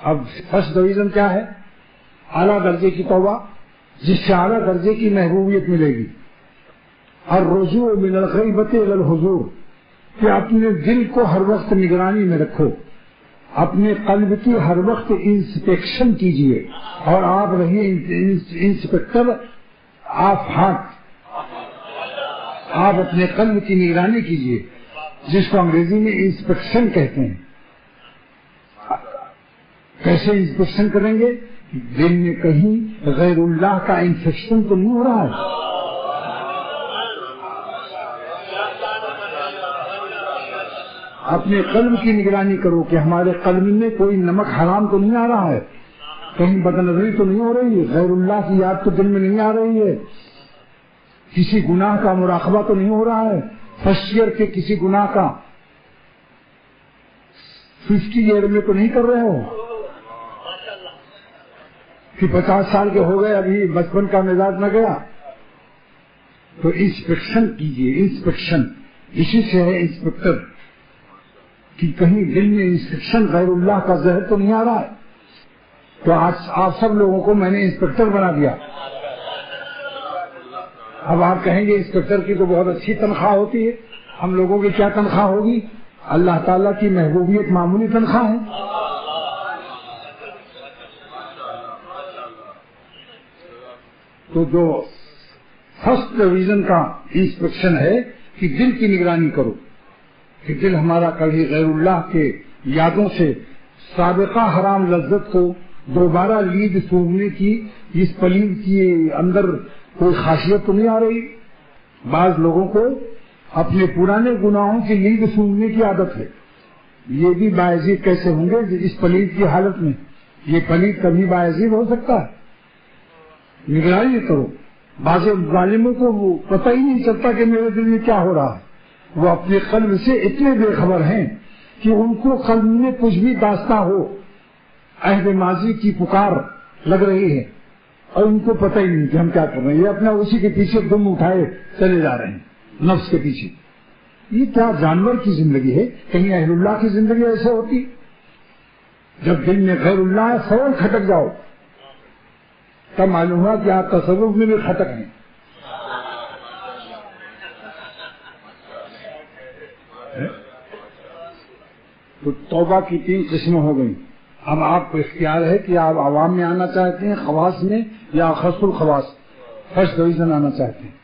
اب first division کیا ہے؟ اعلیٰ درجے کی توبہ، جس سے اعلیٰ درجے کی محبوبیت ملے گی، اور رجوع من الغیبۃ الی الحضور، کہ اپنے دل کو ہر وقت نگرانی میں رکھو، اپنے قلب کی ہر وقت انسپیکشن کیجئے، اور آپ رہیے انسپیکٹر آف ہارٹ، آپ اپنے قلب کی نگرانی کیجئے، جس کو انگریزی میں انسپیکشن کہتے ہیں۔ کیسے انسپیکشن کریں گے؟ دل میں کہیں غیر اللہ کا انفیکشن تو نہیں ہو رہا ہے؟ اپنے قلب کی نگرانی کرو کہ ہمارے قلب میں کوئی نمک حرام تو نہیں آ رہا ہے، کہیں بد نظری تو نہیں ہو رہی ہے، غیر اللہ کی یاد تو دل میں نہیں آ رہی ہے، کسی گناہ کا مراقبہ تو نہیں ہو رہا ہے، فرسٹ ایئر کے کسی گناہ کا 50 ایئر میں تو نہیں کر رہے ہو کہ 50 سال کے ہو گئے ابھی بچپن کا مزاج نہ گیا۔ تو انسپیکشن کیجئے، انسپیکشن اسی سے ہے انسپیکٹر، کہ کہیں دل میں انسپیکشن غیر اللہ کا زہر تو نہیں آ رہا ہے۔ تو آج آپ سب لوگوں کو میں نے انسپیکٹر بنا دیا۔ اب آپ کہیں گے انسپیکٹر کی تو بہت اچھی تنخواہ ہوتی ہے، ہم لوگوں کی کیا تنخواہ ہوگی؟ اللہ تعالیٰ کی محبوبیت معمولی تنخواہ ہے۔ تو جو فرسٹ ڈویژن کا انسپیکشن ہے کہ دل کی نگرانی کرو، کہ دل ہمارا کبھی غیر اللہ کے یادوں سے سابقہ حرام لذت کو دوبارہ لید سونگنے کی اس پلید کے اندر کوئی خاصیت تو نہیں آ رہی۔ بعض لوگوں کو اپنے پرانے گناہوں کی لید سونگنے کی عادت ہے، یہ بھی باعزید کیسے ہوں گے اس پلید کی حالت میں؟ یہ پلید کبھی باعزید ہو سکتا ہے؟ نگرانی کرو۔ بعض ظالموں کو وہ پتہ ہی نہیں چلتا کہ میرے دل میں کیا ہو رہا ہے، وہ اپنے قلب سے اتنے بے خبر ہیں کہ ان کو قلب میں کچھ بھی داستہ ہو، عہد ماضی کی پکار لگ رہی ہے اور ان کو پتہ ہی نہیں کہ ہم کیا کر رہے ہیں، یہ اپنا اسی کے پیچھے دم اٹھائے چلے جا رہے ہیں نفس کے پیچھے۔ یہ کیا جانور کی زندگی ہے؟ کہیں اہل اللہ کی زندگی ایسے ہوتی؟ جب دل میں غیر اللہ ہے فوراً کھٹک جاؤ، تب معلوم ہوا کہ آپ تصوف میں بھی کھٹک ہیں۔ تو توبہ کی 3 قسمیں ہو گئی۔ اب آپ کو اختیار ہے کہ آپ عوام میں آنا چاہتے ہیں، خواص میں، یا خاص الخواص فرسٹ ڈویژن آنا چاہتے ہیں۔